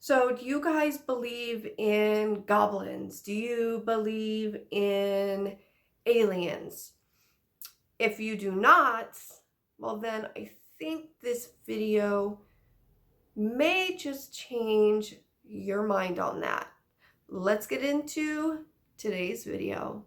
So, do you guys believe in goblins? Do you believe in aliens? If you do not, well, then I think this video may just change your mind on that. Let's get into today's video.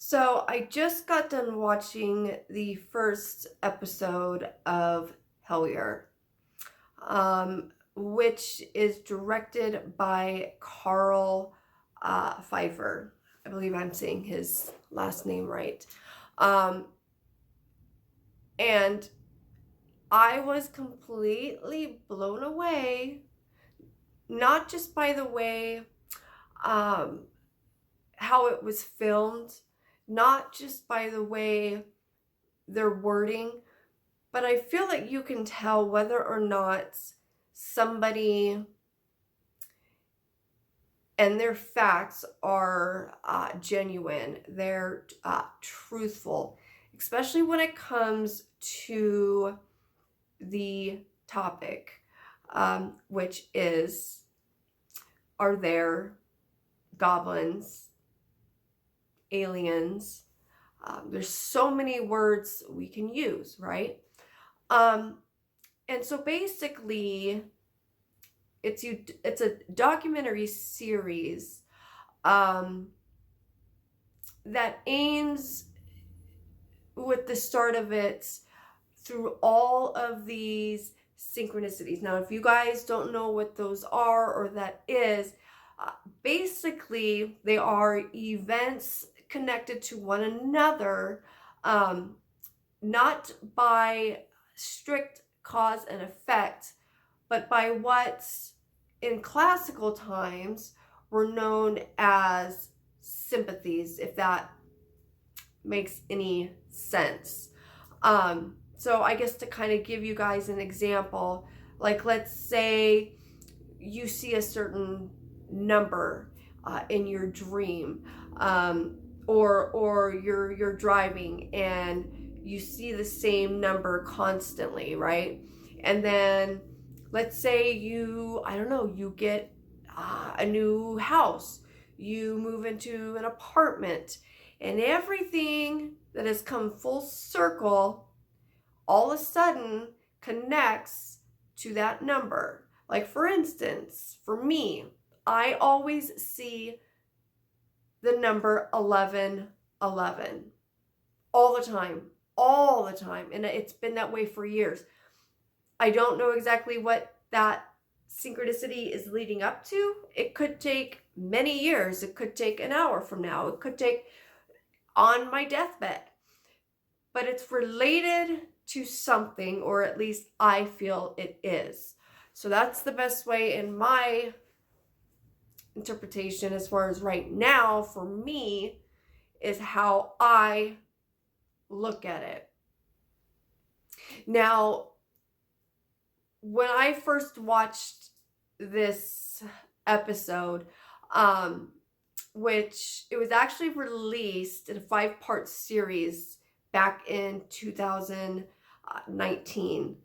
So I just got done watching the first episode of Hellier, which is directed by Carl Pfeiffer. I believe I'm saying his last name right. And I was completely blown away, not just by the way how it was filmed, not just by the way their wording, but I feel like you can tell whether or not somebody and their facts are genuine, they're truthful, especially when it comes to the topic, which is, are there goblins, aliens? There's so many words we can use, right? And so basically, it's a documentary series that aims with the start of it through all of these synchronicities. Now, if you guys don't know what those are or that is, basically they are events connected to one another, not by strict cause and effect, but by what in classical times were known as sympathies, if that makes any sense. So I guess to kind of give you guys an example, like let's say you see a certain number in your dream, or you're driving and you see the same number constantly, right? And then let's say you get a new house, you move into an apartment, and everything that has come full circle all of a sudden connects to that number. Like, for instance, for me, I always see the number 1111 all the time, and it's been that way for years. I don't know exactly what that synchronicity is leading up to. It could take many years. It could take an hour from now. It could take on my deathbed. But it's related to something, or at least I feel it is. So that's the best way in my interpretation, as far as right now for me, is how I look at it. Now, when I first watched this episode, which it was actually released in a 5-part series back in 2019.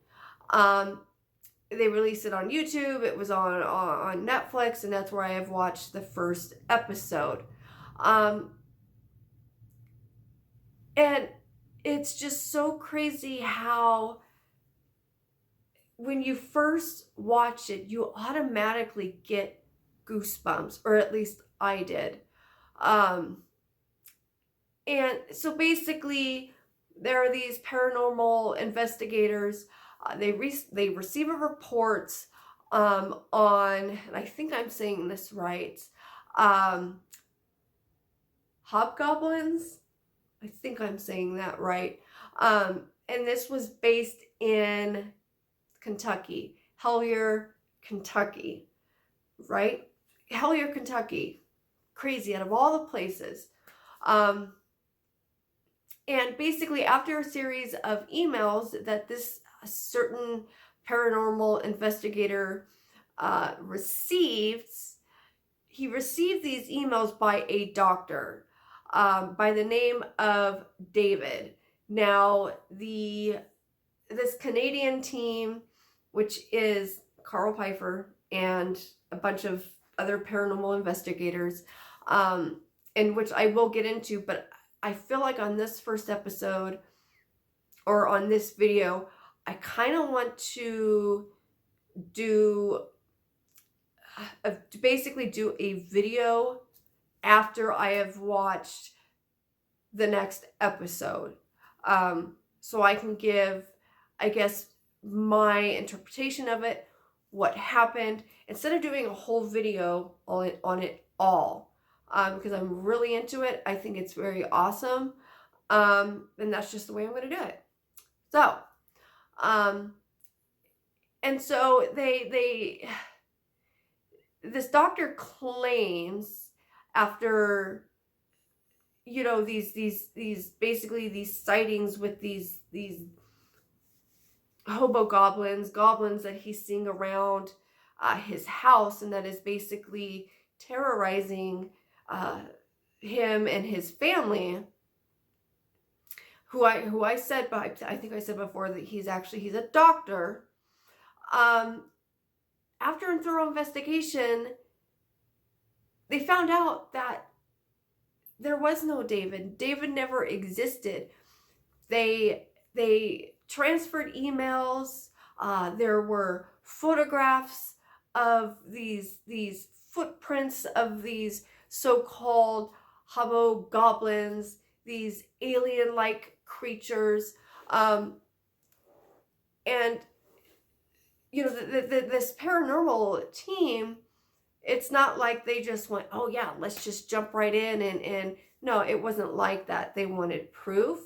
They released it on YouTube. It was on Netflix, and that's where I have watched the first episode. And it's just so crazy how when you first watch it, you automatically get goosebumps, or at least I did. And so basically, there are these paranormal investigators. They receive a report on, and I think I'm saying this right, hobgoblins. I think I'm saying that right. And this was based in Kentucky, Hellier, Kentucky, right? Hellier, Kentucky, crazy, out of all the places. And basically, after a series of emails that this certain paranormal investigator received these emails by a doctor by the name of David. Now, this Canadian team, which is Carl Pfeiffer and a bunch of other paranormal investigators, and which I will get into, but I feel like on this first episode or on this video, I kind of want to basically do a video after I have watched the next episode. So I can give, I guess, my interpretation of it, what happened, instead of doing a whole video on it all, because I'm really into it. I think it's very awesome, and that's just the way I'm going to do it. So, and so this doctor claims, after, you know, these basically these sightings with these hobo goblins that he's seeing around his house, and that is basically terrorizing him and his family, who I said, but I think I said before that he's a doctor. After a thorough investigation, they found out that there was no David. David never existed. They transferred emails. There were photographs of these footprints of these so-called hobgoblins, these alien-like creatures, and you know, this paranormal team, it's not like they just went, oh yeah, let's just jump right in, and no, it wasn't like that. They wanted proof.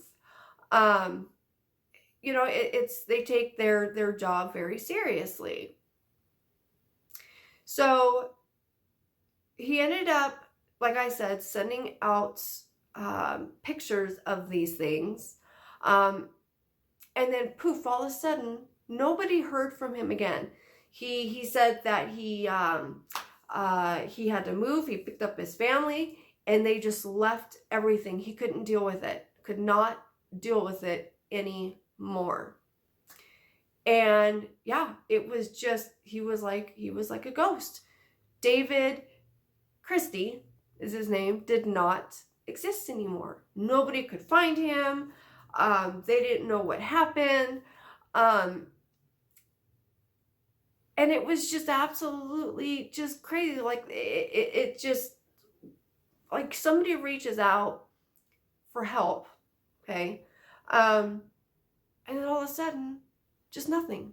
You know, they take their job very seriously. So he ended up, like I said, sending out pictures of these things, and then poof, all of a sudden, nobody heard from him again. He said that he had to move. He picked up his family, and they just left everything. He couldn't deal with it. Could not deal with it anymore. And yeah, it was just, he was like a ghost. David Christie is his name, did not exist anymore. Nobody could find him. They didn't know what happened. And it was just absolutely just crazy. Like it just, like somebody reaches out for help. Okay. And then all of a sudden, just nothing.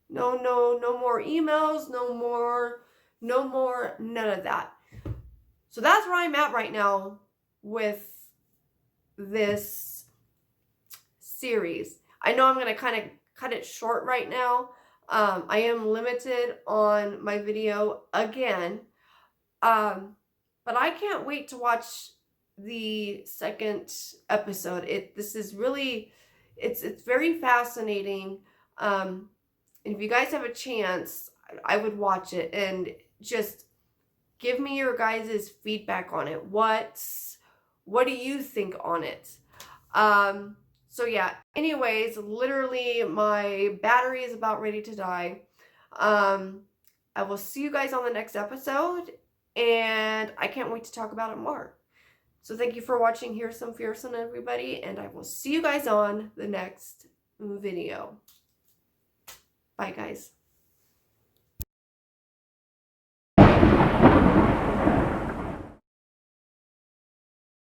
No more emails, no more, none of that. So that's where I'm at right now with this series. I know I'm going to kind of cut it short right now. I am limited on my video again. But I can't wait to watch the second episode. This is really, it's very fascinating. And if you guys have a chance, I would watch it and just give me your guys' feedback on it. What do you think on it? So yeah, anyways, literally my battery is about ready to die. I will see you guys on the next episode, and I can't wait to talk about it more. So thank you for watching Here's Some Fearsome, everybody, and I will see you guys on the next video. Bye, guys.